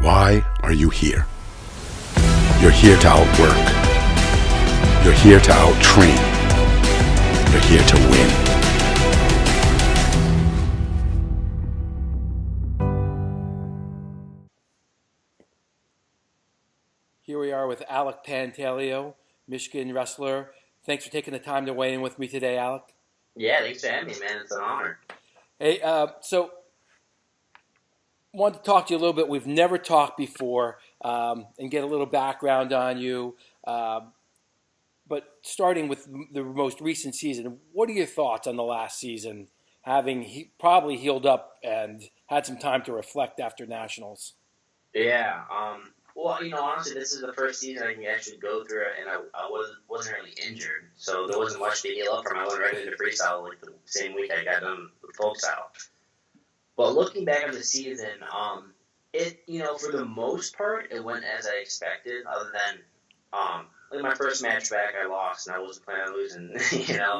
Why are you here? You're here to outwork. You're here to outtrain. You're here to win. Here we are with Alec Pantaleo, Michigan wrestler. Thanks for taking the time to weigh in with me today, Alec. Yeah, thanks for having me, man. It's an honor. Hey, so wanted to talk to you a little bit. We've never talked before, and get a little background on you. But starting with the most recent season, what are your thoughts on the last season, having probably healed up and had some time to reflect after Nationals? Yeah. Well, honestly, this is the first season I can actually go through it, and I wasn't really injured, so there wasn't much to heal up from. I went right into freestyle like the same week I got done with folk style. But looking back on the season, for the most part, it went as I expected. Other than, like my first match back, I lost, and I wasn't planning on losing.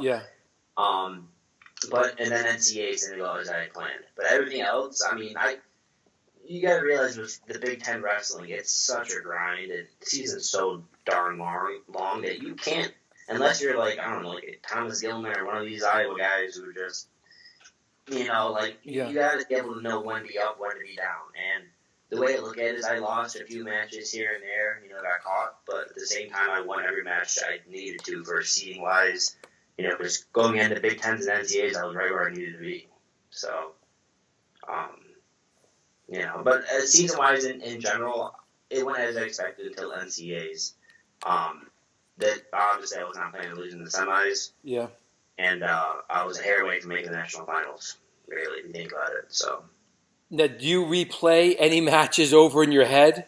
Yeah. And then NCAAs didn't go as I had planned. But everything else, you gotta realize with the Big Ten wrestling, it's such a grind, and the season's so darn long that you can't, unless you're like, I don't know, like Thomas Gilman or one of these Iowa guys who are just, you gotta be able to know when to be up, when to be down. And the way I look at it is I lost a few matches here and there, got caught, but at the same time I won every match I needed to for seeding wise, because going into Big Tens and NCAAs, I was right where I needed to be. So, but season wise in general, it went as I expected until NCAAs. That obviously I was not planning on losing the semis. Yeah. And I was a hair away from making the national finals, really, if you think about it. So. Now, do you replay any matches over in your head?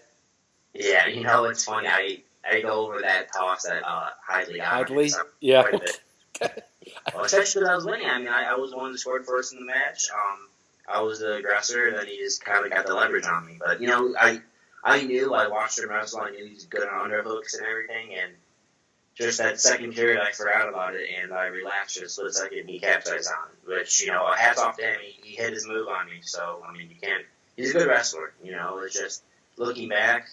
Yeah, it's funny. I go over that toss at Hidley. Hidley? Yeah. Well, especially because I was winning. I was the one who scored first in the match. I was the aggressor, and then he just kind of got the leverage on me. But, I knew, I watched him wrestle, I knew he was good on underhooks and everything, and just that second period, I forgot about it, and I relaxed just for a second, and he capsized on it, which, hats off to him. He hit his move on me, so, you can't, he's a good wrestler, it's just, looking back,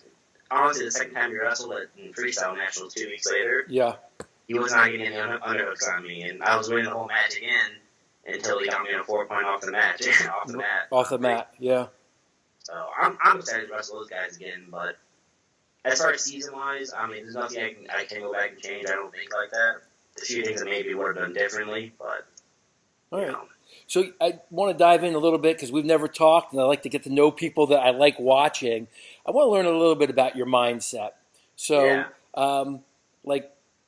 honestly, the second time he wrestled in Freestyle Nationals 2 weeks later, yeah, he was not getting any underhooks on me, and I was winning the whole match again, until he got me on a 4-point off the match, off the mat. Off the mat, yeah. So, I'm excited to wrestle those guys again, but as far as season-wise, there's nothing I can go back and change. I don't think like that. There's a few things that maybe would have done differently, but, all right. So I want to dive in a little bit because we've never talked, and I like to get to know people that I like watching. I want to learn a little bit about your mindset. So,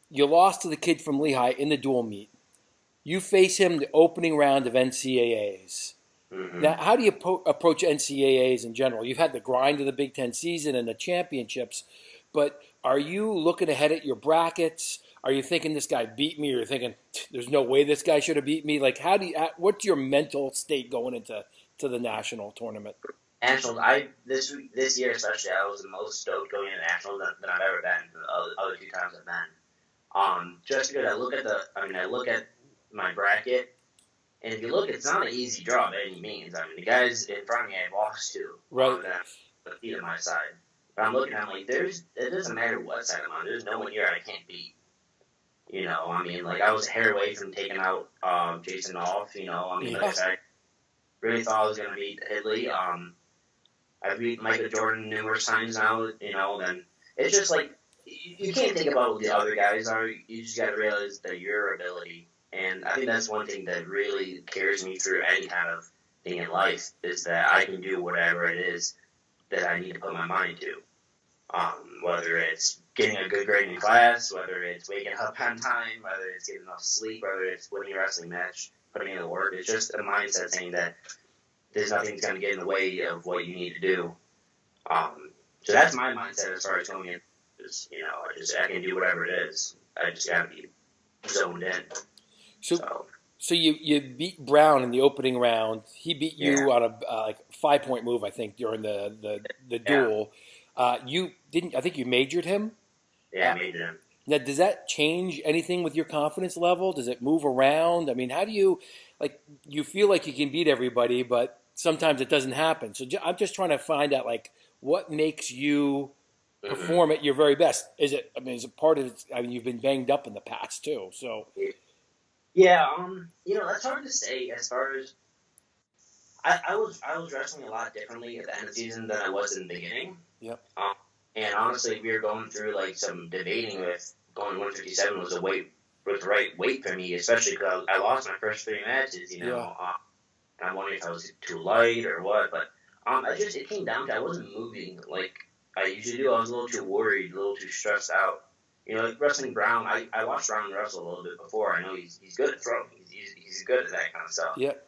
you lost to the kid from Lehigh in the dual meet. You face him the opening round of NCAAs. Mm-hmm. Now, how do you approach NCAAs in general? You've had the grind of the Big Ten season and the championships, but are you looking ahead at your brackets? Are you thinking this guy beat me, or you're thinking there's no way this guy should have beat me? Like, what's your mental state going into the national tournament? Nationals, this year especially, I was the most stoked going into nationals than I've ever been. The other 2 times I've been, just because I look at my bracket. And if you look, it's not an easy draw by any means. The guys in front of me I lost to. Right. The feet on my side. But I'm looking, I'm like, it doesn't matter what side I'm on. There's no one here I can't beat. I was a hair away from taking out Jason off. I really thought I was going to beat Hidley. I've beat Michael Jordan numerous times now, then it's just like, you can't think about what the other guys are. You just got to realize that your ability. And I think that's one thing that really carries me through any kind of thing in life is that I can do whatever it is that I need to put my mind to. Whether it's getting a good grade in class, whether it's waking up on time, whether it's getting enough sleep, whether it's winning a wrestling match, putting in the work. It's just a mindset saying that there's nothing that's going to get in the way of what you need to do. So that's my mindset as far as going in. I can do whatever it is. I just got to be zoned in. So you beat Brown in the opening round. He beat you on a 5-point move, I think, during the duel. You didn't. I think you majored him. Yeah, I majored him. Now, does that change anything with your confidence level? Does it move around? How do you you feel like you can beat everybody, but sometimes it doesn't happen. So I'm just trying to find out what makes you Mm-hmm. perform at your very best? Is it? I mean, is it part of it? I mean, you've been banged up in the past too, so Yeah, that's hard to say. As far as I was wrestling a lot differently at the end of the season than I was in the beginning. yep. And honestly, we were going through like some debating with going 157 was the right weight for me, especially because I lost my first 3 matches. Yeah. And I'm wondering if I was too light or what. But it came down to I wasn't moving like I usually do. I was a little too worried, a little too stressed out. Like wrestling Brown, I watched Brown wrestle a little bit before. I know he's good at throwing. He's good at that kind of stuff. Yep.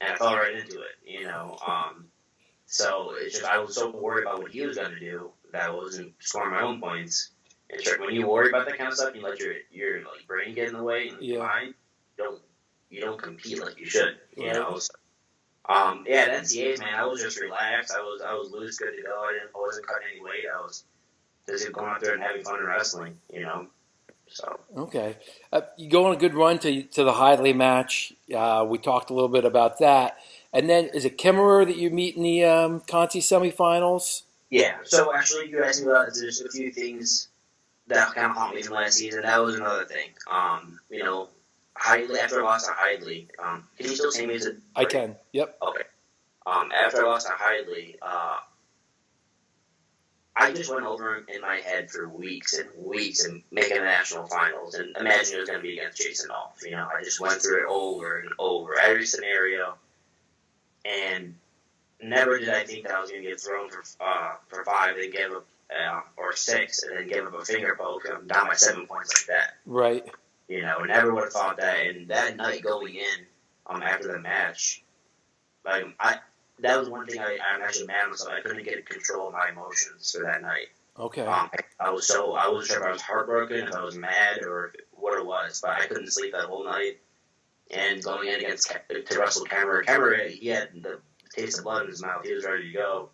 And I fell right into it. So it's just I was so worried about what he was going to do that I wasn't scoring my own points. And sure, when you worry about that kind of stuff, you let your like brain get in the way and your mind. You don't compete like you should. So, at NCAAs, man, I was just relaxed. I was loose, good to go. I wasn't cutting any weight. I was just going out there and having fun and wrestling. So Okay. You go on a good run to the Hidley match. We talked a little bit about that. And then is it Kimmerer that you meet in the Conti semifinals? yeah. So actually, you asked me about there's a few things that kind of haunt me from last season. That was another thing. Hidley, after I lost to Hidley, can you still see me? I can. Yep. Okay. After I lost to Hidley, I just went over in my head for weeks and weeks and making the national finals and imagine it was going to be against Jason Dolph. I just went through it over and over, every scenario, and never did I think that I was going to get thrown for 5 and give up, or 6 and then give up a finger poke. I'm down by 7 points like that. Right. Never would have thought that. And that night going in, after the match, that was one thing I'm actually mad at myself. I couldn't get control of my emotions for that night. Okay. I wasn't sure if I was heartbroken, if I was mad, or what it was, but I couldn't sleep that whole night. And going in to wrestle Kimmerer, he had the taste of blood in his mouth. He was ready to go.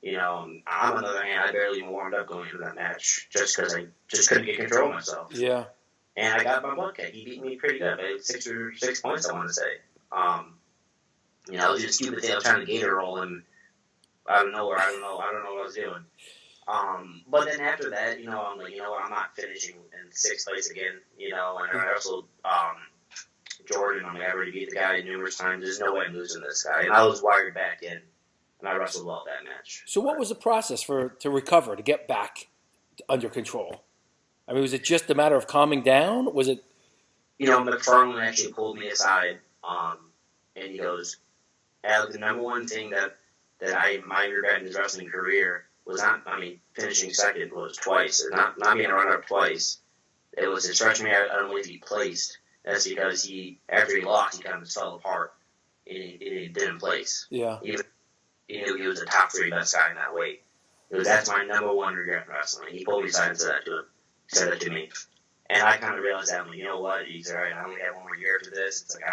I'm on the other hand, I barely even warmed up going into that match just because I just couldn't get control of myself. Yeah. And I got my butt kicked. He beat me pretty good. I had 6 points, I want to say. It was just a stupid thing. I was trying to gator roll him out of nowhere. I don't know what I was doing. But then after that, I'm like, what, I'm not finishing in 6th place again, and I wrestled Jordan. I'm like, I already beat the guy numerous times. There's no way I'm losing this guy. And I was wired back in, and I wrestled well that match. So what was the process to recover, to get back under control? I mean, was it just a matter of calming down? Was it? McFarland actually pulled me aside, and he goes, Alec, the number one thing that I might regret in his wrestling career was finishing second was twice, or not being a runner-up twice. It was his freshman year, I don't believe he placed. That's because after he lost, he kind of fell apart, and he didn't place. Yeah. He knew he was the top 3 best guy in that weight. That's my number one regret in wrestling. He pulled me aside and said that to me. And I kind of realized that, I'm like, you know what? He's all right. I only have 1 more year for this. It's like,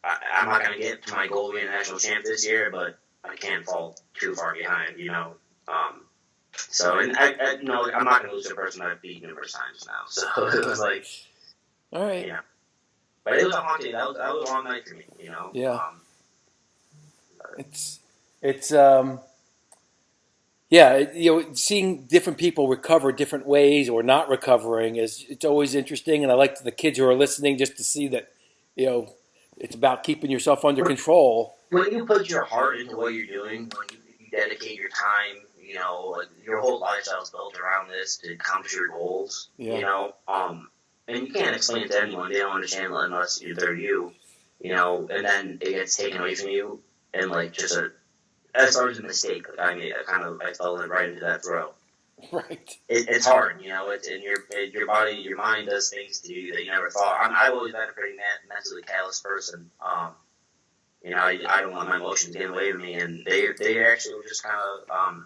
I'm not going to get to my goal of being a national champ this year, but I can't fall too far behind, So, and I'm not going to lose a person I've beat numerous times now. So it was like, all right. But it was a haunting. That was a long night for me, Yeah. Seeing different people recover different ways or not recovering it's always interesting, and I like the kids who are listening just to see that, it's about keeping yourself under control. When you put your heart into what you're doing, when you dedicate your time, your whole lifestyle is built around this to accomplish your goals, and you can't explain it to anyone. They don't understand it unless they're you, and then it gets taken away from you, and as far as a mistake, I fell right into that throw. Right. It's hard, it's in your body, your mind does things to you that you never thought. I've always been a pretty mentally callous person. I don't want my emotions getting away from me, and they actually were just kind of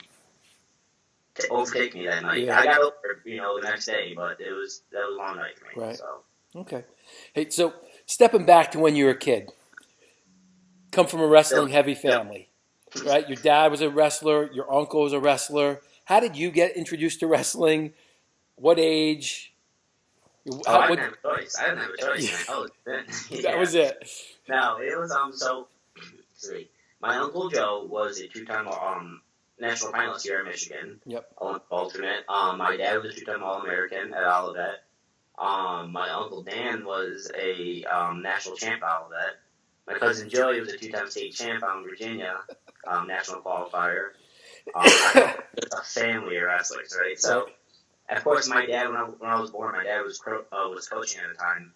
overtake me that night. Yeah. I got over it, the next day, but that was a long night for me. Right. So. Okay. Hey, so stepping back to when you were a kid, come from a wrestling heavy family, right? Your dad was a wrestler, your uncle was a wrestler. How did you get introduced to wrestling? What age? I didn't have a choice. I didn't have a choice. That was it. No, it was my Uncle Joe was a 2-time national finalist here in Michigan. Yep. Alternate. My dad was a two-time All-American at Olivet. My uncle Dan was a national champ at Olivet. My cousin Joey was a two-time state champ out in Virginia, national qualifier. A family of wrestlers, right? So, of course, my dad, when I was born, my dad was coaching at the time.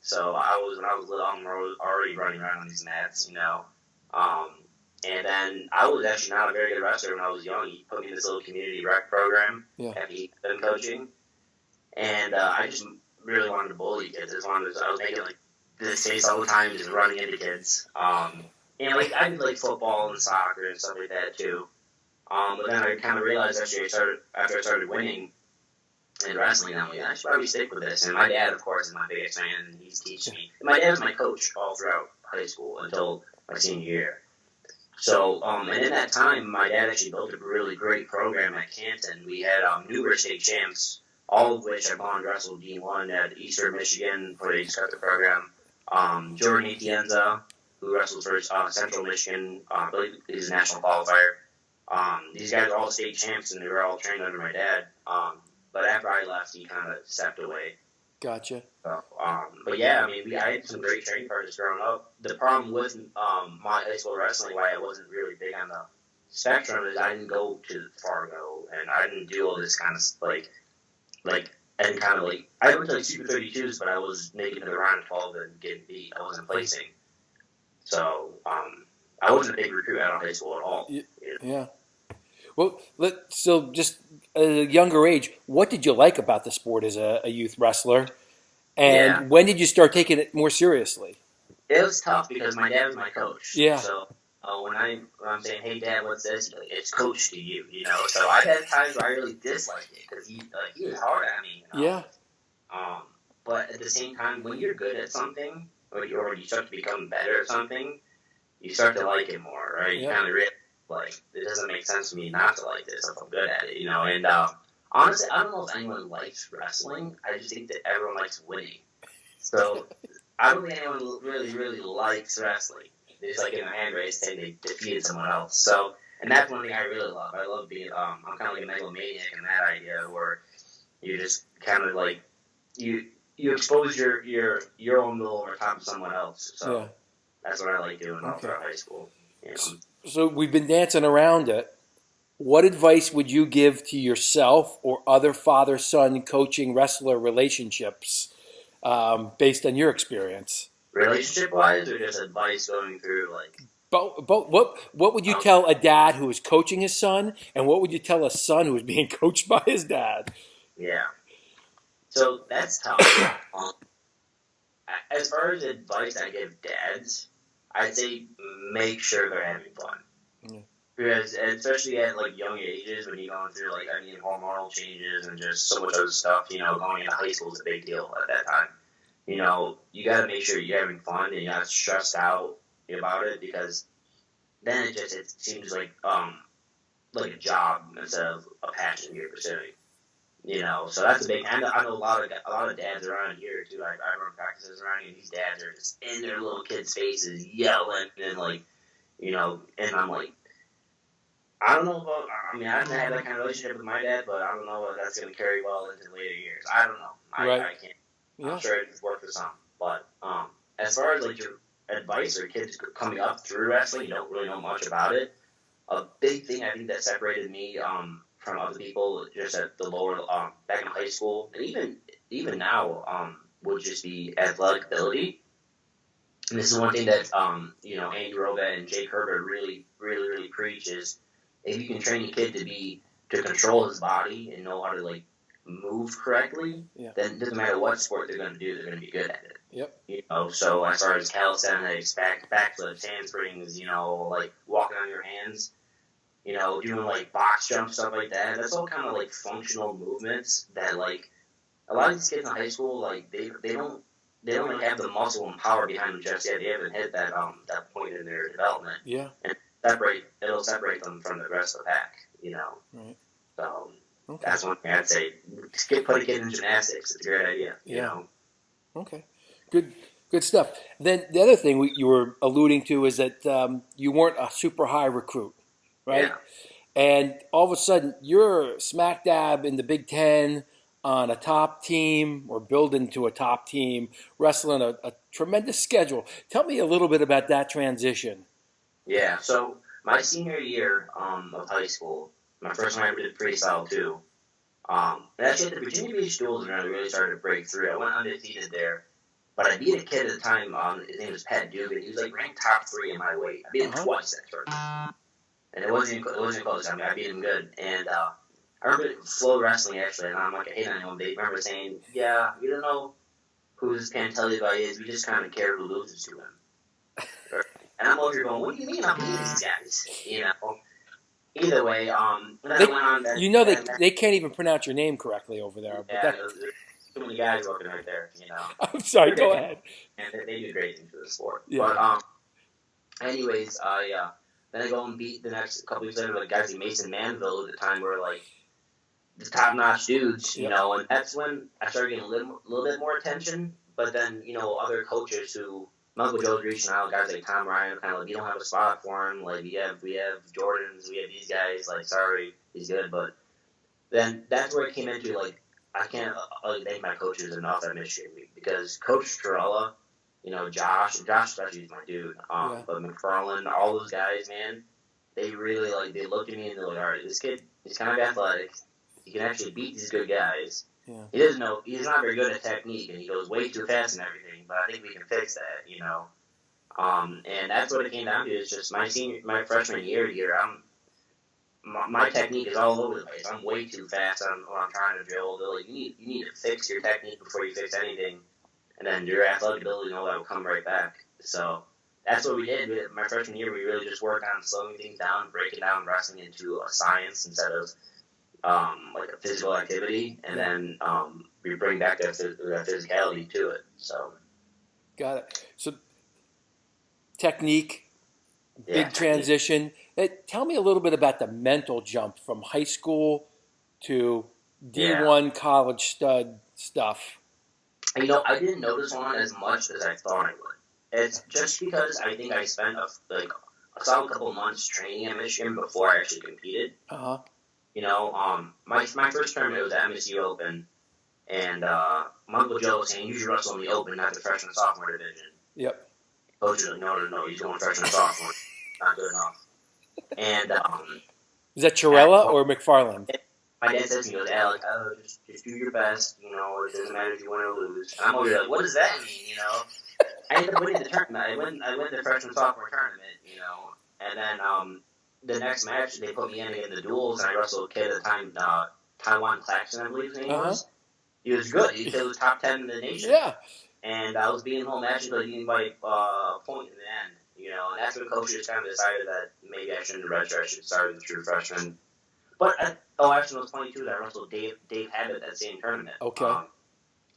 So when I was little, I was already running around on these mats, you know. And then I was actually not a very good wrestler when I was young. He put me in this little community rec program after he'd been coaching. And I just really wanted to bully kids. I was making like this face all the time, just running into kids. And like I did like football and soccer and stuff like that too. But then I kind of realized after I started winning in wrestling, I'm like, I should probably stick with this. And my dad, of course, is my biggest fan, and he's teaching me. And my dad was my coach all throughout high school until my senior year. So, and in that time, my dad actually built a really great program at Canton. We had numerous state champs, all of which have gone to wrestle D1 at Eastern Michigan for the cut the program. Jordan Atienza, who wrestles for Central Michigan, I believe he's a national qualifier. These guys are all state champs, and they were all trained under my dad. But after I left, he kind of stepped away. Gotcha. So, but yeah, I mean, I had some great training partners growing up. The problem with my high school wrestling, why I wasn't really big on the spectrum, is I didn't go to Fargo, and I didn't do all this kind of I went to like Super 32s, but I was making it around 12 and getting beat. I wasn't placing. So, I wasn't a big recruit out of high school at all. Yeah. Well, so just at a younger age, what did you like about the sport as a youth wrestler? And when did you start taking it more seriously? It was tough because my dad was my coach. Yeah. So when I'm saying, hey, Dad, what's this? It's coach to you, you know. So I've had times where I really disliked it because he was hard at me. You know? Yeah. But at the same time, when you're good at something, or you start to become better at something, you start to like it more, right? Yeah. You kind of realize, like, it doesn't make sense for me not to like this if I'm good at it, you know. And honestly, I don't know if anyone likes wrestling. I just think that everyone likes winning. So I don't think anyone really, really likes wrestling. It's like in a hand race saying they defeated someone else. So, and that's one thing I really love. I love being, I'm kind of like a megalomaniac in that idea where you just kind of like, you expose your own will over top of someone else. So that's what I like doing all throughout high school. You know? So we've been dancing around it. What advice would you give to yourself or other father-son coaching wrestler relationships based on your experience? Relationship-wise, or just advice going through, like... Both. What would you tell a dad who is coaching his son, and what would you tell a son who is being coached by his dad? Yeah. So that's tough. As far as advice I give dads, I'd say make sure they're having fun. Yeah. Because especially at like young ages, when you're going through like hormonal changes and just so much other stuff, you know, going into high school is a big deal at that time. You know, you got to make sure you're having fun and you're not stressed out about it, because then it seems like a job instead of a passion you're pursuing. You know, so that's a big. I know a lot of dads around here too. I run practices around here, and these dads are just in their little kids' faces yelling and like, you know, and I'm like, I don't know about. I mean, I haven't had that kind of relationship with my dad, but I don't know if that's going to carry well into later years. I don't know. I can't. Yeah. I'm sure it's worked for some, but as far as like your advice or kids coming up through wrestling, you don't really know much about it. A big thing I think that separated me from other people just at the lower back in high school, and even now would just be athletic ability. And this is one thing that you know, Andy Rogat and Jake Herbert really preach is, if you can train your kid to control his body and know how to like move correctly, then it doesn't matter what sport they're going to do, they're going to be good at it. Yep. You know, so as far as calisthenics, backflips, handsprings, you know, like walking on your hands, you know, doing like box jumps, stuff like that. That's all kind of like functional movements that like a lot of these kids in high school, like they don't really have the muscle and power behind them just yet. They haven't hit that point in their development. Yeah. And it'll separate them from the rest of the pack, you know. Right. So that's one thing I'd say. Put a kid in gymnastics. It's a great idea. Yeah. You know. Okay. Good stuff. Then the other thing you were alluding to is that you weren't a super high recruit, right? Yeah. and all of a sudden you're smack dab in the Big Ten on a top team or building to a top team, wrestling a tremendous schedule. Tell me a little bit about that transition. Yeah, so my senior year of high school, my first time I ever did freestyle too. And actually, the Virginia Beach duels really started to break through. I went undefeated there, but I beat a kid at the time. His name was Pat Dugan. He was like ranked top 3 in my weight. I beat him twice that tournament, and it wasn't close. I mean, I beat him good. And I remember Flow Wrestling actually, and I'm like, I hate anyone. They remember saying, "Yeah, we don't know who this Pantaleo guy is. We just kind of care who loses to him." And I'm over here going, "What do you mean I'm beating these guys?" You know. Either way, and then I went on that, they can't even pronounce your name correctly over there. But yeah, there's too many guys working right there, you know. I'm sorry, go ahead. And they do great things for the sport. Yeah. But anyways, then I go and beat the next couple weeks later, like guys like Mason Manville at the time were like the top-notch dudes, you know, and that's when I started getting a little bit more attention. But then, you know, other coaches who Uncle Joe's reaching out, guys like Tom Ryan, kind of like, you don't have a spot for him. Like, we have Jordans, we have these guys. Like, sorry, he's good. But then that's where it came into, like, I can't thank my coaches enough at Michigan because Coach Torella, you know, Josh especially is my dude. But McFarland, all those guys, man, they really, like, they looked at me and they're like, all right, this kid, he's kind of athletic. He can actually beat these good guys. Yeah. He's not very good at technique, and he goes way too fast and everything, but I think we can fix that, you know. And that's what it came down to, is just my freshman year here, my technique is all over the place. I'm way too fast on what I'm trying to drill. They're like, you need to fix your technique before you fix anything, and then your athletic ability and all that will come right back. So that's what we did. My freshman year, we really just worked on slowing things down, breaking down wrestling into a science instead of like a physical activity, and then we bring back that physicality to it. So, got it. So, technique, big technique. Transition. Tell me a little bit about the mental jump from high school to D1 college stud stuff. You know, I didn't notice one as much as I thought I would. It's just because I think I spent a solid couple months training at Michigan before I actually competed. You know, my first tournament was at MSU Open, and my Uncle Joe was saying, you should wrestle in the Open, not the freshman sophomore division. Yep. Coach was like, no, he's going freshman sophomore. Not good enough. And is that Chirella or McFarland? My dad says to me, he goes, Alec, just do your best. You know, it doesn't matter if you win or lose. And I'm over here like, what does that mean? You know, I ended up winning the tournament. I win the freshman sophomore tournament. You know, and then the next match they put me in the duels, and I wrestled a kid at the time, Taiwan Claxton, I believe his name was. He was good. He was top 10 in the nation. Yeah. And I was beating the whole match until he didn't by a point in the end. You know, and that's when coach just kind of decided that maybe I shouldn't redshirt. I should start as a true freshman. But actually, when I was 22, I wrestled Dave Habit that same tournament. Okay.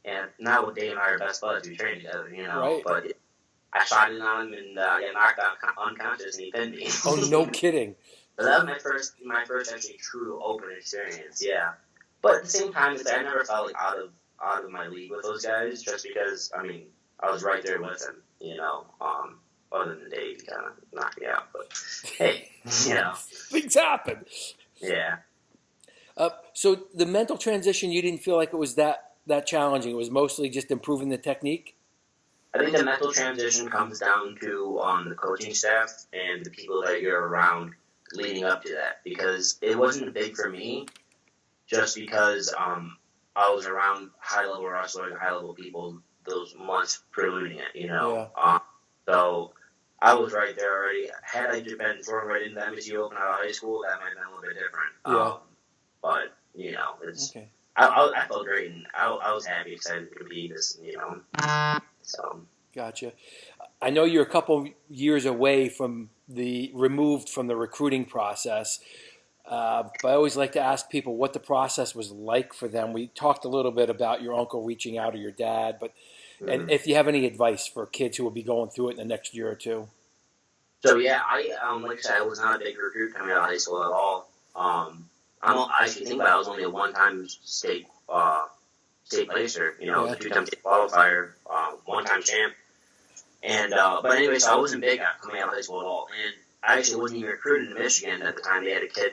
And now with Dave and I are best buds, we train together. You know, right. But I shot in on him and got knocked out unconscious, and he pinned me. Oh, no kidding. So that was my first actually true open experience. Yeah. But at the same time, I never felt like out of my league with those guys, just because I was right there with them. You know. Other than Dave, he kind of knocked me out. But, hey, you know. Things happen. Yeah. So the mental transition, you didn't feel like it was that challenging? It was mostly just improving the technique? I think the mental transition comes down to the coaching staff and the people that you're around leading up to that. Because it wasn't big for me just because I was around high-level wrestlers and high-level people those months preluding it, you know. Yeah. So I was right there already. Had I just been thrown right into MSU Open out of high school, that might have been a little bit different. Yeah. But, you know, it's okay. I felt great, and I was happy, excited to compete this, you know. So. Gotcha. I know you're a couple years away from removed from the recruiting process, but I always like to ask people what the process was like for them. We talked a little bit about your uncle reaching out or your dad, but and if you have any advice for kids who will be going through it in the next year or two. So yeah, like I said, I was not a big recruit coming out of high school at all. I actually think about it, I was only a one-time state placer, you know, a two-time state qualifier, one-time champ. And but anyway, so I wasn't big at coming out of high school at all. And I actually wasn't even recruited to Michigan at the time. They had a kid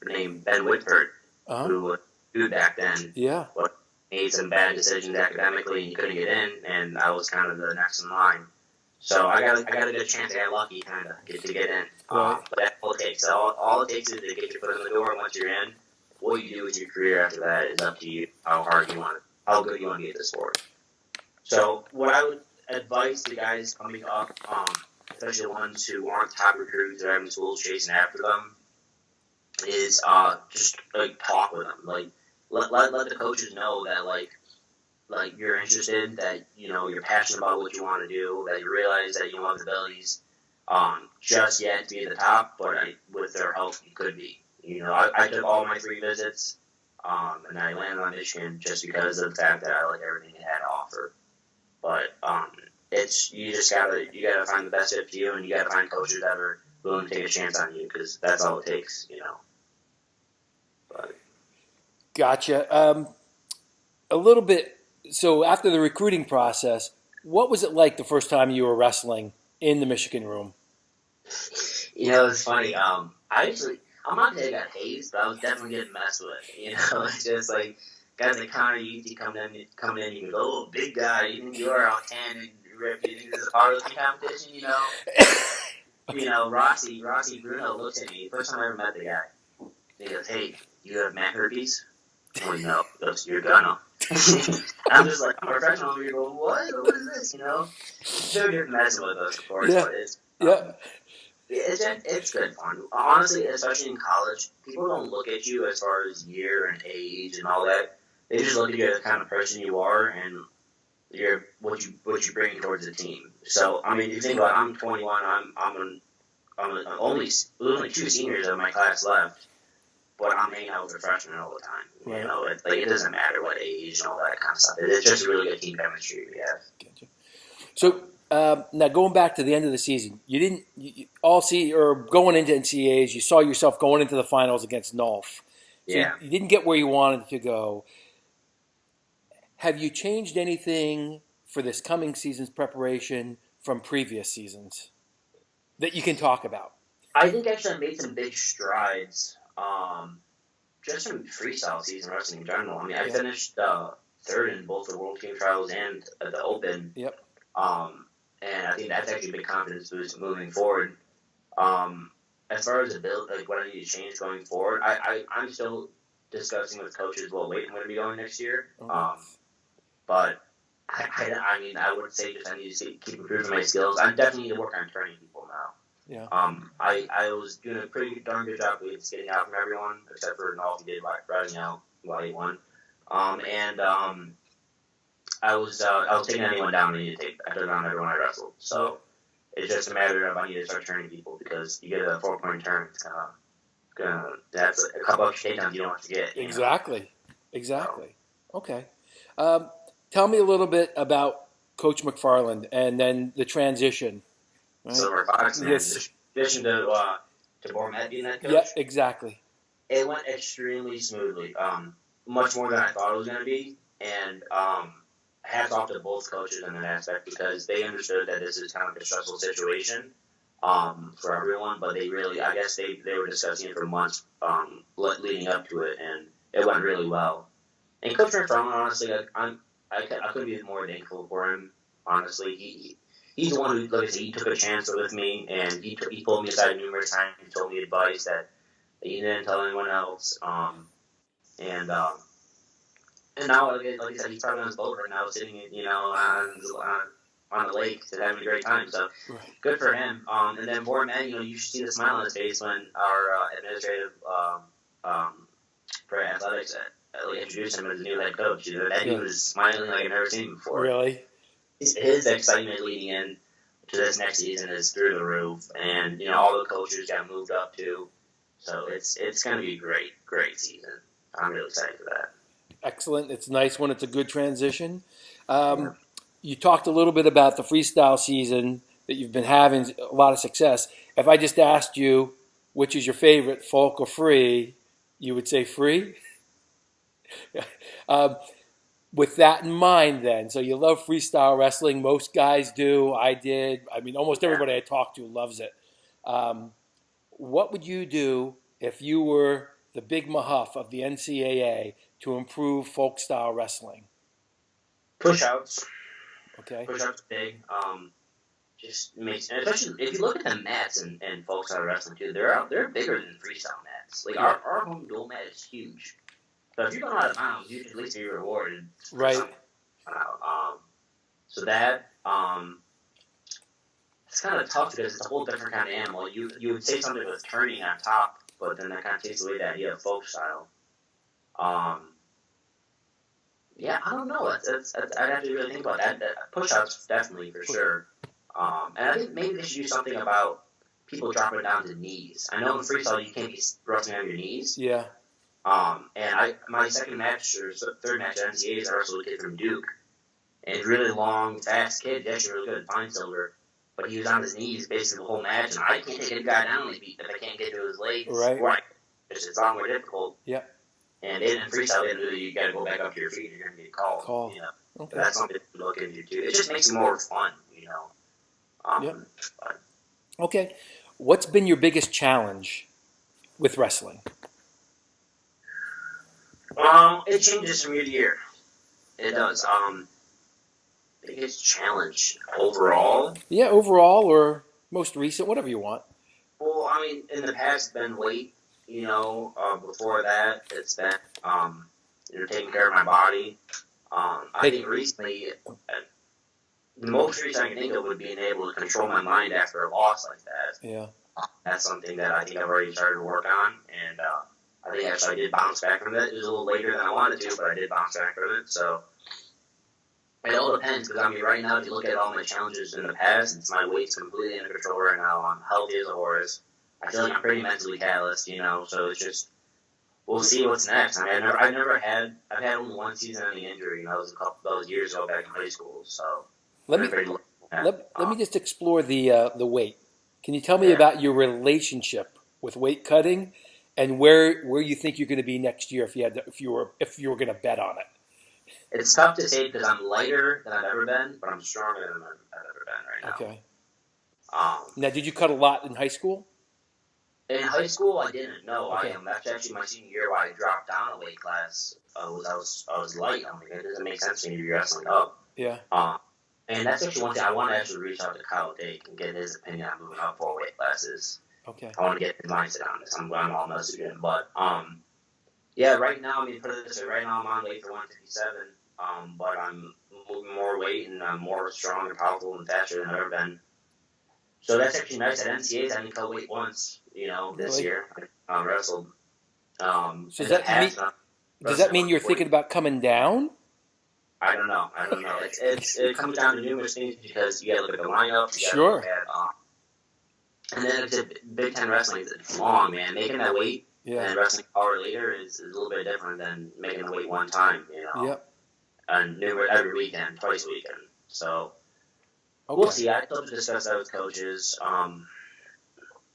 named Ben Whitford, who was good back then. Yeah. But made some bad decisions academically and he couldn't get in, and I was kind of the next in line. So I got a good chance. I got lucky kind of to get in. Right. But that's all it takes. All it takes is to get your foot in the door. Once you're in, what you do with your career after that is up to you. How good you want to be at the sport. So what I would advise the guys coming up, especially the ones who aren't top recruits or having schools chasing after them, is just like talk with them. Like let the coaches know that like you're interested, that you're passionate about what you want to do, that you realize that you don't have the abilities just yet to be at the top, but with their help you could be. I took all my 3 visits, and I landed on Michigan just because of the fact that I like everything it had to offer. But you gotta find the best fit for you, and you gotta find coaches that are willing to take a chance on you, because that's all it takes. But Gotcha. A little bit. So after the recruiting process, what was it like the first time you were wrestling in the Michigan room? It's funny. I'm not saying I got hazed, but I was definitely getting messed with. It's just like guys like Connor Easy coming in, you go, oh, big guy, you think you are all 10 and rip, you think this is a part of the competition, Rossi Bruno looks at me. First time I ever met the guy, he goes, hey, you have Matt herpes? Oh, no. He goes, you're gonna. I'm just like, I'm a professional. You're going, what? What is this? They're messing with us, of course. Yeah. But it's good fun. Honestly, especially in college, people don't look at you as far as year and age and all that. They just look at you as the kind of person you are and what you bring towards the team. So, I mean, if you think about it, I'm 21. I'm only 2 seniors of my class left. But I'm hanging out with the freshmen all the time. Right. It doesn't matter what age and all that kind of stuff. It's just a really good team chemistry we have. Gotcha. So now going back to the end of the season, going into NCAAs, you saw yourself going into the finals against Nolf. So Yeah. you didn't get where you wanted to go. Have you changed anything for this coming season's preparation from previous seasons that you can talk about? I think actually I made some big strides. Just from freestyle season wrestling in general. I mean, I finished 3rd in both the World Team Trials and the Open. Yep. And I think that's actually a big confidence boost moving forward. As far as the build, like what I need to change going forward, I'm still discussing with coaches what weight I'm going to be going next year. But I would say just I need to keep improving my skills. I definitely need to work on turning people now. Yeah. I was doing a pretty darn good job with getting out from everyone, except for Nolf, he did riding out while he won. I was taking anyone down I needed to take. I took down everyone I wrestled. So it's just a matter of I need to start turning people, because you get a 4-point turn, it's that's a couple of takedowns you don't have to get. Exactly. Okay. Tell me a little bit about Coach McFarland and then the transition. Right? Silver Fox, man. Yes. Transition to Bormet being that coach. Yeah, exactly. It went extremely smoothly. Much more than I thought it was going to be. And hats off to both coaches in that aspect, because they understood that this is kind of a stressful situation for everyone. But they really, I guess they were discussing it for months leading up to it, and it went really well. And Coach McFarland, honestly, I couldn't be more thankful for him. Honestly, he's the one who, like I said, he took a chance with me, and he pulled me aside numerous times. He told me advice that he didn't tell anyone else. And now, like I said, he's probably on his boat right now, sitting, on the lake, having a great time. So good for him. And then Borman, you should see the smile on his face when our administrative for athletics introduced him as the new head coach. That dude was smiling like I've never seen him before. Really? His excitement leading in to this next season is through the roof, and all the coaches got moved up too. So it's going to be a great season. I'm really excited for that. Excellent. It's nice when it's a good transition. You talked a little bit about the freestyle season that you've been having a lot of success. If I just asked you which is your favorite, folk or free, you would say free? With that in mind then, so you love freestyle wrestling. Most guys do. I did. I mean, almost everybody I talk to loves it. What would you do if you were the big mahuff of the NCAA to improve folk style wrestling? Push-outs. Okay. Push-outs big. Just makes, and especially if you look at the mats and folk style wrestling too, they're bigger than freestyle mats. Like our home dual mat is huge. So if you're going out of bounds, you should at least be rewarded. Right. So that it's kind of tough because it's a whole different kind of animal. You would say something with turning on top, but then that kind of takes away the idea of folk style. Yeah, I don't know. I'd have to really think about that. Push-outs, definitely, for sure. And I think maybe they should do something about people dropping down to knees. I know in freestyle you can't be wrestling on your knees. Yeah. And my second match or third match at NCAAs, I wrestled a kid from Duke. And he's really long, fast kid. He's actually really good at fine silver. But he was on his knees basically the whole match, and I can't take a guy down if I can't get to his legs. Right. It's a lot more difficult. Yeah. And in freestyle, you got to go back up to your feet. You're going to get called. You know? Okay. That's something to look into too. It just makes it more fun, you know. Okay. What's been your biggest challenge with wrestling? It changes from year to year. It does. Biggest challenge overall? Yeah, overall or most recent, whatever you want. Well, I mean, in the past, it's been weight. You know, before that, it's been taking care of my body. I think recently, the most recent I can think of would be being able to control my mind after a loss like that. Yeah. That's something that I think I've already started to work on, and I think actually I did bounce back from it. It was a little later than I wanted to, but I did bounce back from it. So it all depends, because I mean, right now, if you look at all my challenges in the past, my weight's completely under control right now. I'm healthy as a horse. I feel like I'm pretty mentally calloused, you know. So it's just, we'll see what's next. I mean, I've had only one season-ending injury, and that was years ago back in high school. So let me just explore the weight. Can you tell me about your relationship with weight cutting, and where you think you're going to be next year if you were going to bet on it? It's tough to say because I'm lighter than I've ever been, but I'm stronger than I've ever been right now. Okay. Now, did you cut a lot in high school? In high school, I didn't. No, okay. That's actually my senior year where I dropped down a weight class. I was light. I'm like, it doesn't make sense when you're wrestling up. Yeah. And that's actually one thing I want to actually reach out to Kyle Dake and get his opinion on moving up 4 weight classes. Okay. I want to get his mindset on this. I'm all messaging him, but yeah, right now, I mean, put it this way, right now I'm on weight for 157, but I'm moving more weight and I'm more strong and powerful and faster than I've ever been. So that's actually nice. At NCAAs, I didn't cut weight once, you know, this year. I wrestled. So does that mean you're thinking about coming down? I don't know. It comes down to numerous things because you got to look at the lineup. Sure. Look at, and then it's Big Ten wrestling. It's long, man. Making that weight and wrestling an hour later is a little bit different than making the weight one time, you know. Yep. And every weekend, twice a weekend. So we'll see. I still have to discuss that with coaches.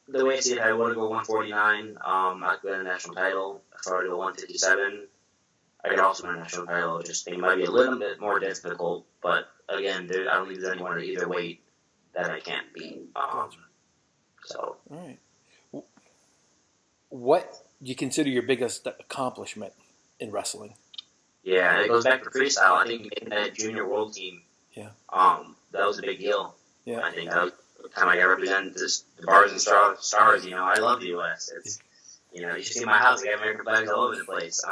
The way I see it, I want to go 149. I could win a national title. If I were to go 157, I could also win a national title. Just think it might be a little bit more difficult, but again, I don't think there's anyone at either weight that I can't beat. So. All right. What do you consider your biggest accomplishment in wrestling? Yeah, it goes back to freestyle. I think making that junior world team. Yeah. That was a big deal. Yeah. I think that was the time I got to represent the bars and stars. You know, I love the U.S. It's, you know, you should see my house. I got American flags all over the place.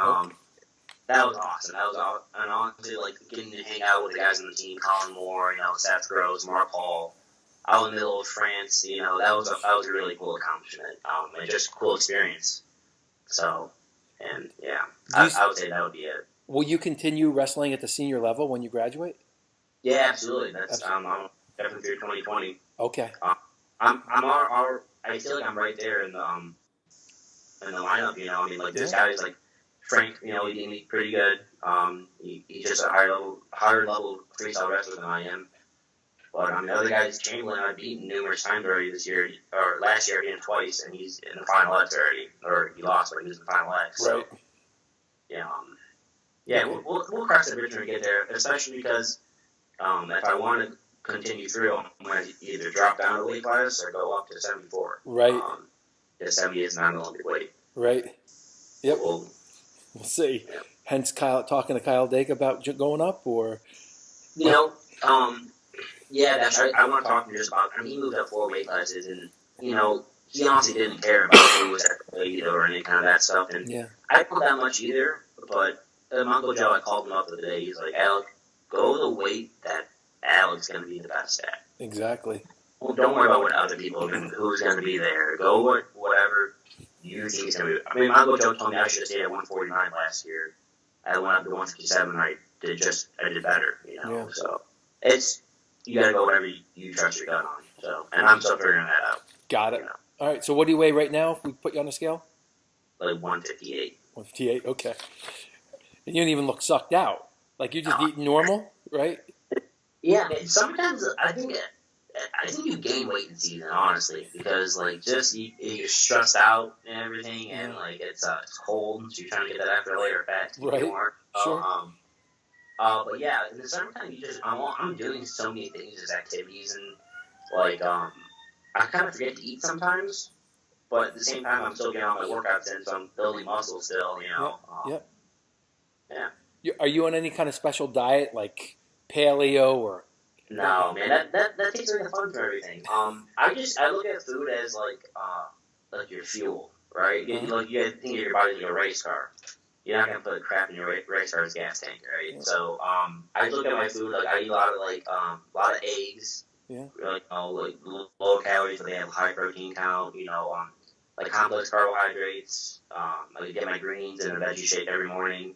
That was awesome. And honestly, like, getting to hang out with the guys on the team, Colin Moore, you know, Seth Groves, Mark Hall, out in the middle of France, you know, that was a really cool accomplishment. And just a cool experience. So, and yeah, I would say that would be it. Will you continue wrestling at the senior level when you graduate? Yeah, absolutely. That's I'm definitely through 2020. Okay. I feel like I'm right there in the lineup. You know, I mean, like this guy is like Frank. You know, he's pretty good. He's just a higher level freestyle wrestler than I am. But the other guy is Chamberlain. I've beaten numerous times already this year, or last year I beat him twice, and he's in the final X already, or he lost, but he was in the final X. So, right. Yeah, we'll cross that bridge when we get there. Especially because if I want to continue through, I'm going to either drop down a weight class or go up to 74. Right. The 70 is not an Olympic weight. Right. Yep. We'll see. Yeah. Hence, talking to Kyle Dake about going up, or yeah, that's right. I want to talk to him just about. I mean, he moved up 4 weight classes, and he honestly didn't care about who was at the weight or any kind of that stuff. And yeah, I don't that much either. But my Uncle Joe, I called him up the other day. He's like, Alec, go the weight that Alec's going to be the best at. exactly. Well, don't worry about what other people are going to, who's going to be there. Go whatever you think is going to be. I mean, my Uncle Joe told me I should have stayed at 149 last year. I went up to 157. I did better. Yeah. So you got to go whatever you trust your gut on. So, and I'm still figuring that out. Got it. All right. So what do you weigh right now? If we put you on the scale, like 158. 158. Okay. And you don't even look sucked out. Like you're just eating normal, right? Yeah. Man, sometimes I think you gain weight in season, honestly, because like just you're stressed out and everything, and like it's cold, so you're trying to get that extra layer of fat to keep you warm. Sure. But yeah, in the summertime, I'm doing so many things as activities, and like I kind of forget to eat sometimes, but at the same time, I'm still getting all my workouts in, so I'm building muscle still. Yep. Yeah. Are you on any kind of special diet, like paleo or? No, man, that takes away the fun from everything. I look at food as like your fuel, right? You got to think of your body like a race car. You're not gonna put crap in your race car's gas tank, right? Yeah. So I look at my food like I eat a lot of eggs. Yeah. Like low calories, but they have high protein count. Like complex carbohydrates. I get my greens and a veggie shake every morning.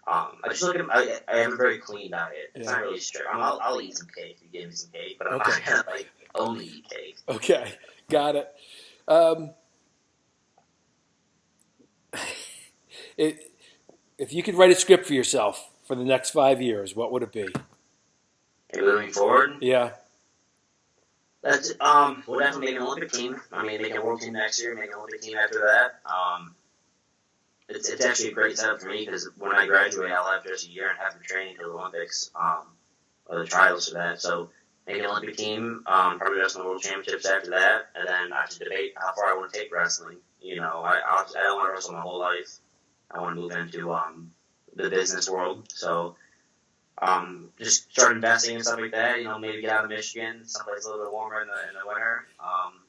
I just look at I have a very clean diet. It's not really strict. I'll eat some cake if you give me some cake, but I'm not gonna only eat cake. Okay, got it. If you could write a script for yourself for the next 5 years, what would it be? Moving forward? Yeah. That's we'll definitely make an Olympic team. I mean, make a world team next year, make an Olympic team after that. It's actually a great setup for me because when I graduate, I'll have just a year and a half of training to the Olympics, or the trials for that. So make an Olympic team, probably wrestle the World Championships after that, and then I should debate how far I want to take wrestling. I don't want to wrestle my whole life. I want to move into the business world. So just start investing and stuff like that. Maybe get out of Michigan, someplace a little bit warmer in the winter.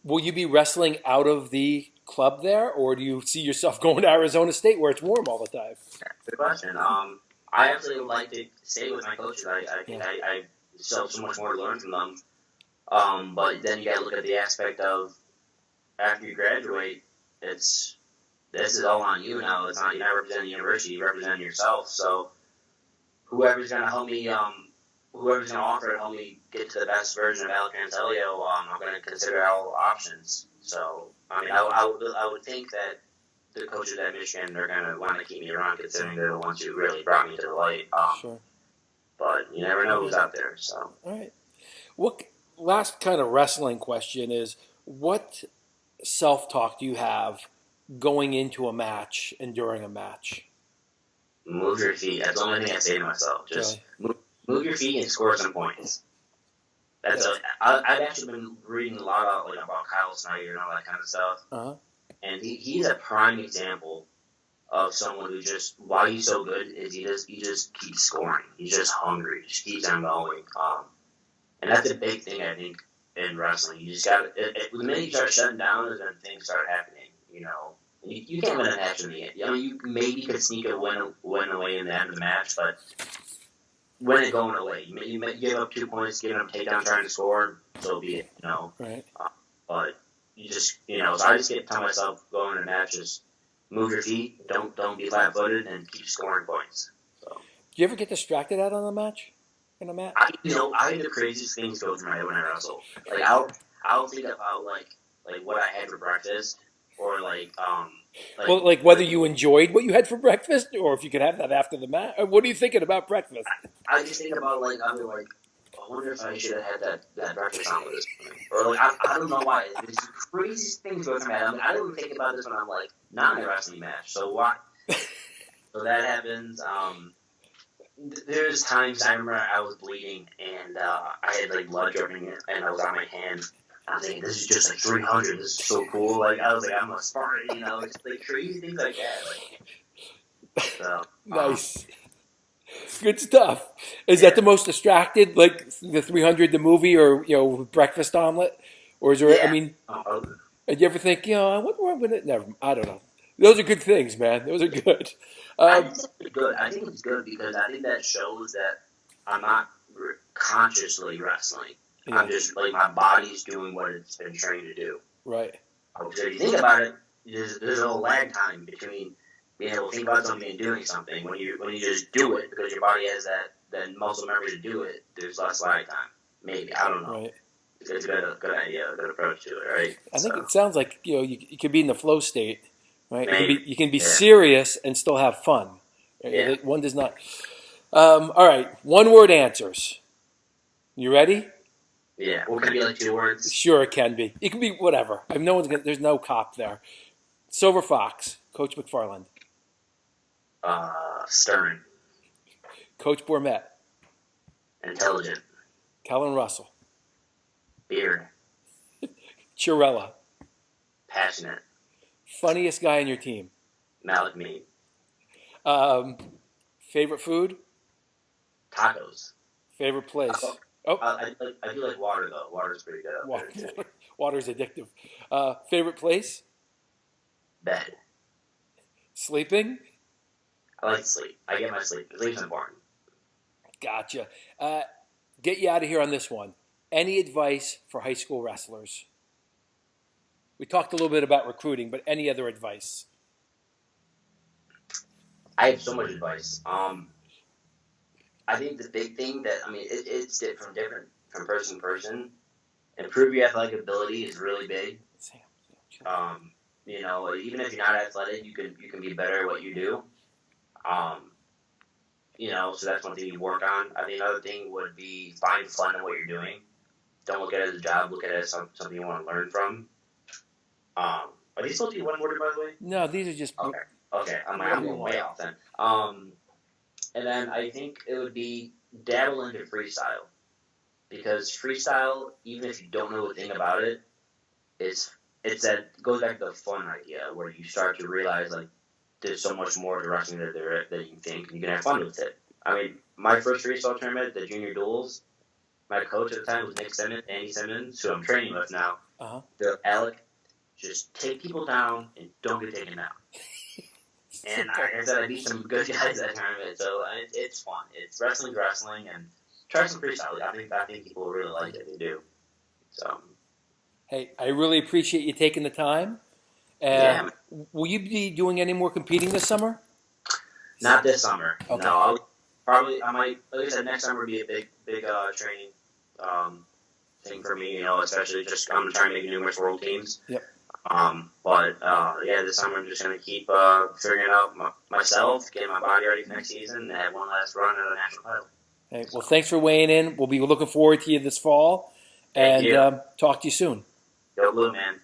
Will you be wrestling out of the club there, or do you see yourself going to Arizona State where it's warm all the time? Good question. I actually would like to stay with my coaches. I think I still have so much more to learn from them. But then you got to look at the aspect of after you graduate, this is all on you now. It's not, you're not representing the university, you're representing yourself. So whoever's going to help me, whoever's going to offer to help me get to the best version of Alec Pantaleo, I'm going to consider all options. So, I mean, I would think that the coaches at Michigan are going to want to keep me around, considering they're the ones who really brought me to the light. Sure. But you never know who's out there. So. All right. What last kind of wrestling question is, what self-talk do you have going into a match and during a match? Move your feet. That's the only thing I say to myself. Just move your feet and score some points. I've actually been reading a lot about Kyle Snyder and all that kind of stuff. Uh-huh. And he's a prime example of someone who just, why he's so good is he just keeps scoring. He's just hungry. He just keeps on going. And that's a big thing, I think, in wrestling. You just got to, the minute you start shutting down is when things start happening, You can't win a match in the end. You maybe could sneak a win away in the end of the match, but win it going away. You give up 2 points, giving up takedown, trying to score, so be it, Right. But you just, so I just tell myself going in a match, just move your feet, don't be flat-footed, and keep scoring points. So. Do you ever get distracted out on a match? In a match? I had the craziest things go through my head when I wrestle. Like, I'll think about, like what I had for breakfast, or whether you enjoyed what you had for breakfast, or if you could have that after the match. What are you thinking about breakfast? I just think about I wonder if I should have had that breakfast sandwich this morning. Or I don't know why. There's crazy things go through my head. I don't even think about this when I'm not in a wrestling match. So what? So that happens. there's times I remember I was bleeding and I had like blood dripping and I was on my hand. I was thinking, this is just like 300. This is so cool. Like I was like, I'm a Spartan, just like crazy things like that. Like, so Nice. Good stuff. Is that the most distracted, like the 300, the movie, or Breakfast Omelet, or is there? I yeah. mean, did you ever think, I wonder what I'm gonna? Never. I don't know. Those are good things, man. Those are good. I Um, think it's good. I think it's good because I think that shows that I'm not consciously wrestling. Yeah. I'm just like my body's doing what it's been trained to do. right. Because if you think about it, there's a lag time between being able to think about something and doing something. When you just do it because your body has that muscle memory to do it, there's less lag time. Maybe, I don't know. Right. It's a good idea, a good approach to it, right? I think it sounds like you could be in the flow state, right? Maybe. You can be serious and still have fun. Yeah. One does not. All right. One word answers. You ready? Yeah. Well, can it be like 2 words? Sure, it can be. It can be whatever. I mean, no one's gonna. There's no cop there. Silver Fox, Coach McFarland. Stern. Coach Bourmet, Intelligent. Kellen Russell, Beard. Chirella, Passionate. funniest guy on your team. Malik Mead. Favorite food, Tacos. favorite place. I do like water, though. Water's pretty good up there, too. Water's addictive. Favorite place, Bed. sleeping. I like to sleep. I get my sleep. Sleep's important. Gotcha. Get you out of here on this one. Any advice for high school wrestlers? We talked a little bit about recruiting, but any other advice? I have so much advice. I think the big thing that, it's different from person to person. Improve your athletic ability is really big. Even if you're not athletic, you can be better at what you do. So that's one thing you work on. I think another thing would be find fun in what you're doing. Don't look at it as a job. Look at it as something you want to learn from. Are these supposed to be one word, by the way? No, these are just... Okay. I'm going way off then. And then I think it would be dabble into freestyle. Because freestyle, even if you don't know a thing about it, it goes back to the fun idea where you start to realize, like, there's so much more to wrestling than you think, and you can have fun with it. I mean, my first freestyle tournament, the junior duels, my coach at the time was Andy Simmons, who I'm training with now. They're Alec, just take people down and don't get taken down. And like I said, I beat some good guys at that tournament, so it's fun. It's wrestling, and try some freestyle. I think people really like it. They do. So. Hey, I really appreciate you taking the time. Yeah. Will you be doing any more competing this summer? Not this summer. Okay. No, I might. Like I said, next summer would be a big training thing for me. Especially just I'm trying to make numerous world teams. Yep. This summer I'm just gonna keep figuring out myself, getting my body ready for next season, and have one last run at a national title. Hey, well, thanks for weighing in. We'll be looking forward to you this fall, and talk to you soon. Go Blue, man.